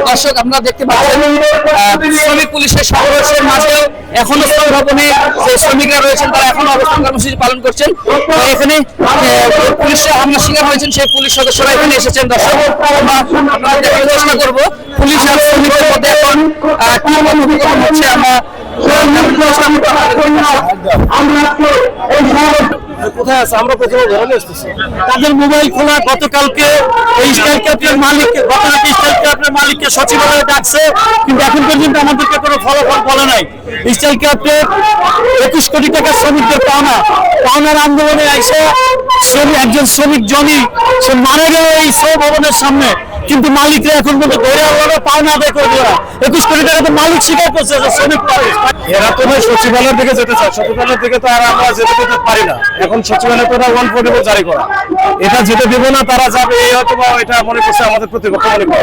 দর্শক আপনারা দেখতে পাচ্ছেন শ্রমিক পুলিশের সংঘর্ষের মাঝেও এখনো শ্রম ভবনে যে শ্রমিকরা রয়েছেন তারা এখনো অবস্থান কর্মসূচি পালন করছেন। এখানে পুলিশের হামলা শিকার হয়েছেন সেই পুলিশ সদস্যরা এখানে এসেছেন। দর্শক আমরা দেখার চেষ্টা করবো পুলিশ আর শ্রমিকের মধ্যে এখন কি কথোপকথন হচ্ছে। কোথায় আছে আমরা প্রথমে ধরে আসতেছি তাদের মোবাইল খোলা। গতকালকে এই স্টাইল ক্যাপ্টের মালিককে গতকালকে স্টাইল ক্যাপ্টের মালিককে সচিবালয়ে ডাকছে, কিন্তু এখন পর্যন্ত আমাদেরকে কোনো ফলাফল বলে নাই। স্টাইল ক্যাপ্টের 21 কোটি টাকা শ্রমিকদের পাওনার আন্দোলনে আইসে একজন শ্রমিক জনি সে মারা গেল এই শ্রম ভবনের সামনে, কিন্তু মালিকরা এখন পর্যন্ত ধরে আল্লাহ পাওনা আদায় করে দেওয়া 21 কোটি টাকা তো মালিক স্বীকার করছে যে শ্রমিক পাবে। এরা তো সচিবালয়ের দিকে যেতে চায়, সচিবালয়ের দিকে তো আর আমরা যেতে দিতে পারি না। এখন সচিবালয় তো 144 জারি করা, এটা যেতে দেবো না, তারা যাবে এই হয়তো বা এটা মনে করছে আমাদের প্রতিপক্ষ মনে করে।